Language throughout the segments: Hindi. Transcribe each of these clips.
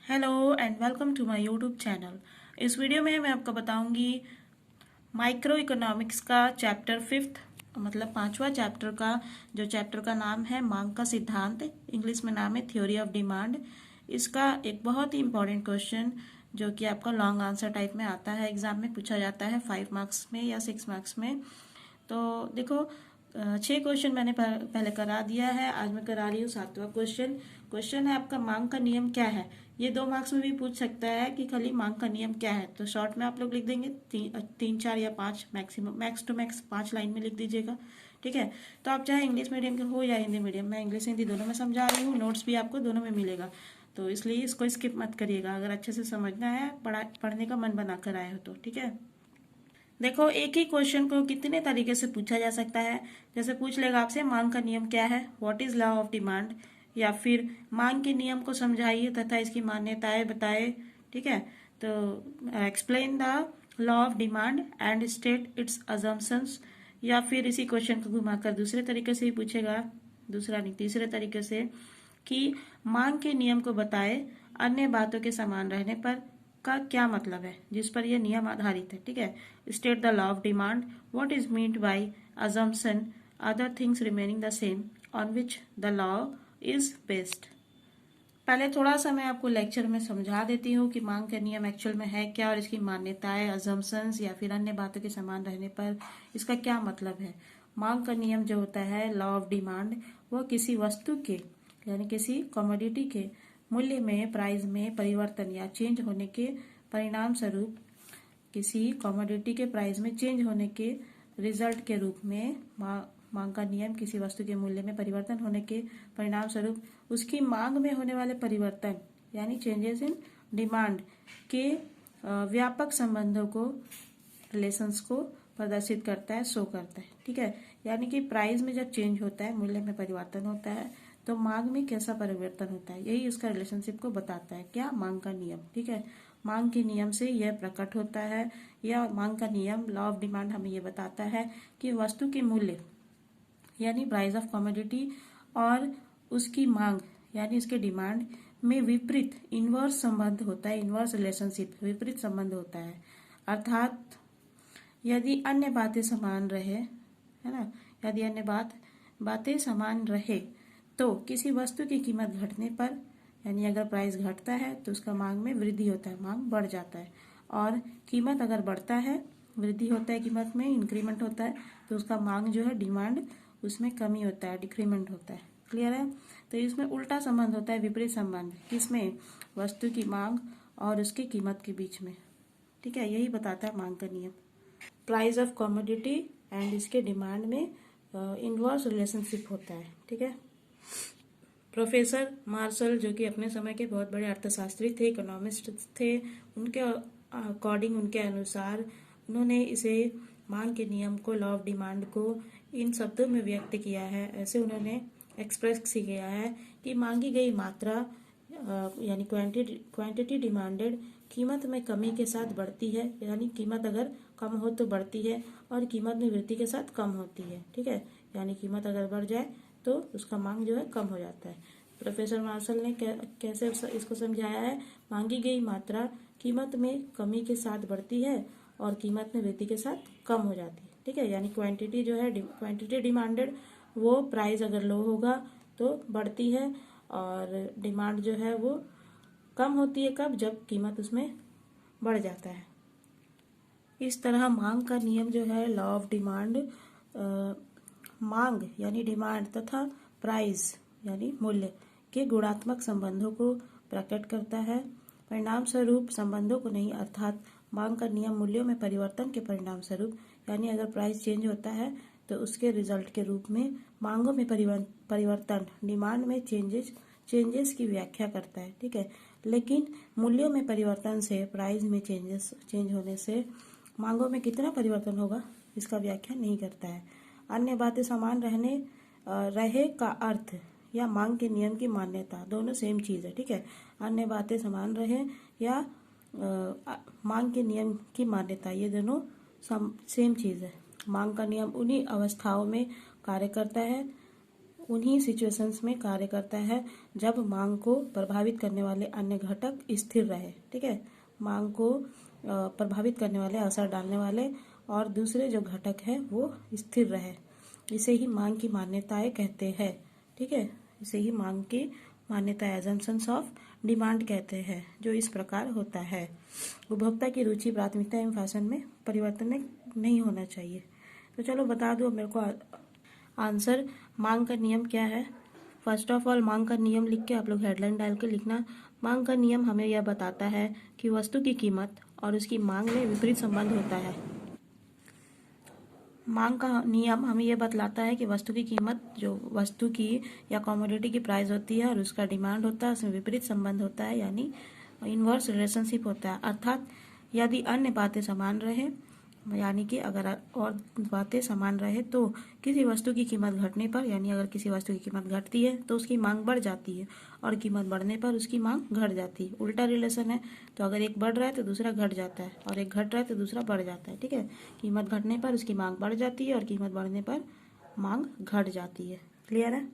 Hello and welcome to my YouTube channel. इस वीडियो में मैं आपको बताऊंगी माइक्रो इकोनॉमिक्स का चैप्टर फिफ्थ, मतलब पांचवा चैप्टर का, जो चैप्टर का नाम है मांग का सिद्धांत, इंग्लिश में नाम है थ्योरी ऑफ डिमांड। इसका एक बहुत ही इंपॉर्टेंट क्वेश्चन जो कि आपका लॉन्ग आंसर टाइप में आता है, एग्जाम में पूछा जाता है 5 मार्क्स में या 6 मार्क्स में। तो देखो, 6 क्वेश्चन मैंने पहले करा दिया है, आज मैं करा रही हूँ 7वां क्वेश्चन। क्वेश्चन है आपका मांग का नियम क्या है। ये 2 मार्क्स में भी पूछ सकता है कि खाली मांग का नियम क्या है, तो शॉर्ट में आप लोग लिख देंगे 3, 4 या 5, maximum max to max 5 line में लिख दीजिएगा। ठीक है, तो आप चाहे इंग्लिश मीडियम के हो या हिंदी मीडियम, मैं इंग्लिश हिंदी दोनों में समझा रही हूँ, नोट्स भी आपको दोनों में मिलेगा, तो इसलिए इसको स्किप मत करिएगा अगर अच्छे से समझना है, पढ़ने का मन बना कर आए हो तो। ठीक है, देखो एक ही क्वेश्चन को कितने तरीके से पूछा जा सकता है। जैसे पूछ लेगा आपसे मांग का नियम क्या है, what is law of demand, या फिर मांग के नियम को समझाइए तथा इसकी मान्यताएं बताए। ठीक है, तो explain the law of demand and state it's assumptions, या फिर इसी क्वेश्चन को घुमाकर दूसरे तरीके से ही पूछेगा, दूसरा नहीं तीसरे तरीके से, कि मांग के नियम को बताए अन्य बातों के समान रहने पर का क्या मतलब है, जिस पर यह नियम आधारित है। ठीक है, state the law of demand, what is meant by assumption, other things remaining the same on which the law is based. पहले थोड़ा सा मैं आपको लेक्चर में समझा देती हूँ कि मांग का नियम एक्चुअल में है क्या और इसकी मान्यताएं, अजम्पशंस या फिर अन्य बातों के समान रहने पर इसका क्या मतलब है। मांग का नियम जो होता है, लॉ ऑफ डिमांड, वह किसी वस्तु के यानी किसी कमोडिटी के मूल्य में, प्राइस में परिवर्तन या चेंज होने के परिणाम स्वरूप, किसी कमोडिटी के प्राइस में चेंज होने के रिजल्ट के रूप में, मांग का नियम किसी वस्तु के मूल्य में परिवर्तन होने के परिणाम स्वरूप उसकी मांग में होने वाले परिवर्तन यानी चेंजेस इन डिमांड के व्यापक संबंधों को, रिलेशंस को प्रदर्शित करता है, शो करता है। ठीक है, यानी कि प्राइस में जब चेंज होता है, मूल्य में परिवर्तन होता है, तो मांग में कैसा परिवर्तन होता है, यही उसका रिलेशनशिप को बताता है। क्या? मांग का नियम। ठीक है, मांग के नियम से यह प्रकट होता है, या मांग का नियम, लॉ ऑफ डिमांड, हमें यह बताता है कि वस्तु के मूल्य यानी प्राइस ऑफ कमोडिटी और उसकी मांग यानी उसके डिमांड में विपरीत, इनवर्स संबंध होता है, इनवर्स रिलेशनशिप, विपरीत संबंध होता है। अर्थात यदि अन्य बातें समान रहे, है ना, यदि अन्य बातें समान रहे तो किसी वस्तु की कीमत घटने पर, यानी अगर प्राइस घटता है तो उसका मांग में वृद्धि होता है, मांग बढ़ जाता है, और कीमत अगर बढ़ता है, वृद्धि होता है कीमत में, इंक्रीमेंट होता है, तो उसका मांग जो है, डिमांड, उसमें कमी होता है, डिक्रीमेंट होता है। क्लियर है? तो इसमें उल्टा संबंध होता है, विपरीत संबंध, किसमें? वस्तु की मांग और उसकी कीमत के बीच में। ठीक है, यही बताता है मांग का नियम। प्राइस ऑफ कमोडिटी एंड इसके डिमांड में इनवर्स रिलेशनशिप होता है। ठीक है, प्रोफेसर मार्शल, जो कि अपने समय के बहुत बड़े अर्थशास्त्री थे, इकोनॉमिस्ट थे, उनके अकॉर्डिंग, उनके अनुसार उन्होंने इसे, मांग के नियम को, लॉ ऑफ डिमांड को इन शब्दों में व्यक्त किया है, ऐसे उन्होंने एक्सप्रेस किया है कि मांगी गई मात्रा यानी क्वांटिटी डिमांडेड कीमत में कमी के साथ बढ़ती है, यानी कीमत अगर कम हो तो बढ़ती है, और कीमत में वृद्धि के साथ कम होती है। ठीक है, यानी कीमत अगर बढ़ जाए तो उसका मांग जो है कम हो जाता है। प्रोफेसर मार्शल ने कैसे इसको समझाया है, मांगी गई मात्रा कीमत में कमी के साथ बढ़ती है और कीमत में वृद्धि के साथ कम हो जाती है। ठीक है, यानी क्वांटिटी जो है, क्वांटिटी डिमांडेड, वो प्राइस अगर लो होगा तो बढ़ती है, और डिमांड जो है वो कम होती है, कब? जब कीमत उसमें बढ़ जाता है। इस तरह मांग का नियम जो है, लॉ ऑफ डिमांड, मांग यानी डिमांड तथा प्राइस यानी मूल्य के गुणात्मक संबंधों को प्रकट करता है, परिणाम स्वरूप संबंधों को नहीं। अर्थात मांग का नियम मूल्यों में परिवर्तन के परिणाम स्वरूप, यानी अगर प्राइस चेंज होता है तो उसके रिजल्ट के रूप में मांगों में परिवर्तन, डिमांड में चेंजेस की व्याख्या करता है। ठीक है, लेकिन मूल्यों में परिवर्तन से, प्राइस में चेंज होने से मांगों में कितना परिवर्तन होगा, इसका व्याख्या नहीं करता है। अन्य बातें समान रहे का अर्थ या मांग के नियम की मान्यता, दोनों सेम चीज है। ठीक है, अन्य बातें समान रहे या मांग के नियम की मान्यता, ये दोनों सेम चीज है। मांग का नियम उन्हीं अवस्थाओं में कार्य करता है उन्हीं सिचुएशंस में कार्य करता है जब मांग को प्रभावित करने वाले अन्य घटक स्थिर रहे। ठीक है, मांग को प्रभावित करने वाले, असर डालने वाले और दूसरे जो घटक है वो स्थिर रहे, इसे ही मांग की मान्यताएं कहते हैं। ठीक है, इसे ही मांग की मान्यता एजम्पशंस ऑफ डिमांड कहते हैं, जो इस प्रकार होता है। उपभोक्ता की रुचि, प्राथमिकता एवं फैशन में परिवर्तन नहीं होना चाहिए। तो चलो बता दो मेरे को आंसर, मांग का नियम क्या है। फर्स्ट ऑफ ऑल मांग का नियम लिख के आप लोग हेडलाइन डाल के लिखना। मांग का नियम हमें यह बताता है कि वस्तु की कीमत और उसकी मांग में विपरीत संबंध होता है। मांग का नियम हमें यह बतलाता है कि वस्तु की कीमत जो वस्तु की या कमोडिटी की प्राइस होती है और उसका डिमांड होता है, उसमें विपरीत संबंध होता है, यानी इनवर्स रिलेशनशिप होता है। अर्थात यदि अन्य बातें समान रहे, यानी कि अगर और बातें समान रहे तो किसी वस्तु की कीमत घटने पर, यानी अगर किसी वस्तु की कीमत घटती है तो उसकी मांग बढ़ जाती है और कीमत बढ़ने पर उसकी मांग घट जाती है। उल्टा रिलेशन है, तो अगर एक बढ़ रहा है तो दूसरा घट जाता है और एक घट रहा है तो दूसरा बढ़ जाता है। ठीक है, कीमत घटने पर उसकी मांग बढ़ जाती है और कीमत बढ़ने पर मांग घट जाती है। क्लियर है।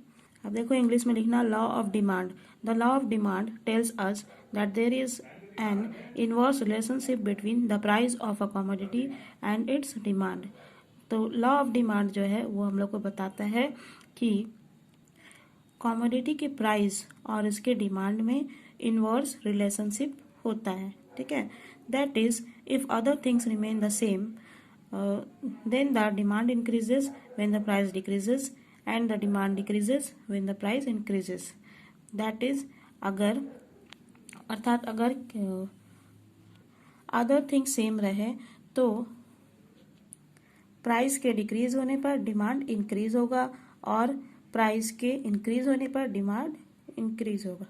अब देखो इंग्लिश में लिखना, law of demand. The law of demand tells us that there is an inverse relationship between the price of a commodity and its demand। तो लॉ ऑफ डिमांड जो है वो हम लोग को बताता है कि कमोडिटी के प्राइस और इसके डिमांड में इनवर्स रिलेशनशिप होता है। ठीक है, that is if other things remain the same then the demand increases when the price decreases and the demand decreases when the price increases. That is अगर, अर्थात अगर अदर थिंग्स सेम रहे तो प्राइस के डिक्रीज होने पर डिमांड इंक्रीज होगा और प्राइस के इंक्रीज होने पर डिमांड इंक्रीज होगा,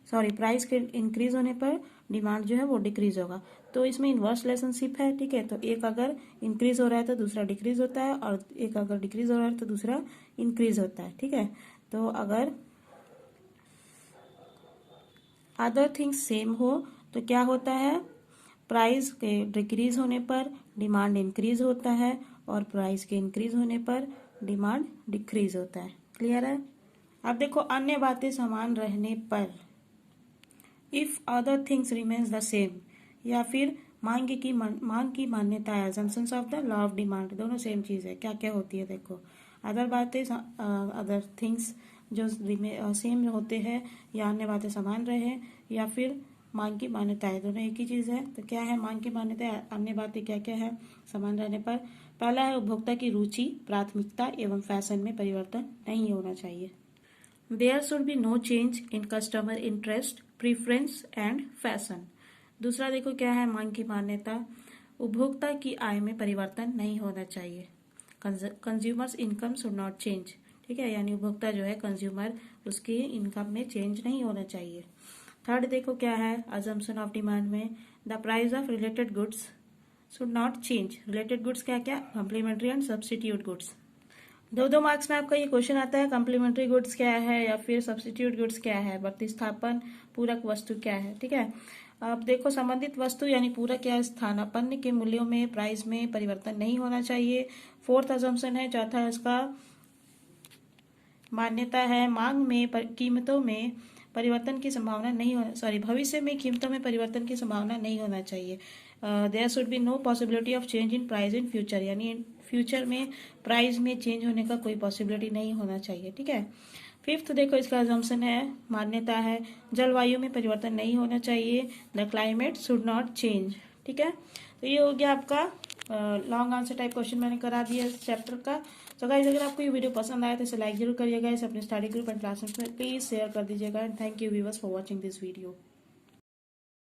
सॉरी प्राइस के इंक्रीज होने पर डिमांड जो है वो डिक्रीज होगा। तो इसमें इनवर्स रिलेशनशिप है। ठीक है, तो एक अगर इंक्रीज हो रहा है तो दूसरा डिक्रीज होता है और एक अगर डिक्रीज हो रहा है तो दूसरा इंक्रीज होता है। ठीक है, तो अगर अदर थिंग्स सेम हो तो क्या होता है, प्राइस के डिक्रीज होने पर डिमांड इंक्रीज होता है और प्राइस के इंक्रीज होने पर डिमांड डिक्रीज होता है। क्लियर है। अब देखो अन्य बातें समान रहने पर, if other things remains the same, या फिर मांग की मान्यता है, assumptions of the law of demand, दोनों सेम चीज है। क्या क्या होती है देखो, अदर बातें, अदर थिंग्स जो सेम होते हैं या अन्य बातें समान रहे, या फिर मांग की मान्यताएं, दोनों एक ही चीज है। तो क्या है मांग की मान्यता, अन्य बातें क्या क्या है समान रहने पर। पहला है उपभोक्ता की रुचि, प्राथमिकता एवं फैशन में परिवर्तन नहीं होना चाहिए। There should be no change in customer interest, preference and fashion. दूसरा देखो क्या है मांग की मान्यता, उपभोक्ता की आय में परिवर्तन नहीं होना चाहिए। Consumers income should not change. ठीक है, यानी उपभोक्ता जो है कंज्यूमर, उसकी इनकम में चेंज नहीं होना चाहिए। थर्ड देखो क्या है अजम्पशन ऑफ डिमांड में, the price of related goods should not change. Related goods क्या क्या, कॉम्प्लीमेंट्री एंड सब्स्टिट्यूट गुड्स। दो मार्क्स में आपका ये क्वेश्चन आता है, कॉम्प्लीमेंट्री गुड्स क्या है या फिर सब्स्टिट्यूट गुड्स क्या है, प्रतिस्थापन पूरक वस्तु क्या है। ठीक है, अब देखो संबंधित वस्तु यानी पूरक या स्थानापन्न के मूल्यों में, प्राइस में परिवर्तन नहीं होना चाहिए। फोर्थ अजम्पशन है, चौथा इसका मान्यता है, मांग में कीमतों में परिवर्तन की संभावना नहीं होना, सॉरी भविष्य में कीमतों में परिवर्तन की संभावना नहीं होना चाहिए। There should be no possibility of change in price in future, यानी फ्यूचर में प्राइस में चेंज होने का कोई पॉसिबिलिटी नहीं होना चाहिए। ठीक है, फिफ्थ देखो इसका अजम्पशन है, मान्यता है, जलवायु में परिवर्तन नहीं होना चाहिए, the climate should not change. ठीक है, तो ये हो गया आपका लॉन्ग आंसर टाइप क्वेश्चन मैंने करा दिया इस चैप्टर का। तो गाइस अगर आपको ये वीडियो पसंद आया तो इसे लाइक जरूर करिएगा, इसे अपने स्टडी ग्रुप एंड क्लासेस में प्लीज शेयर कर दीजिएगा। And thank you viewers for watching this video.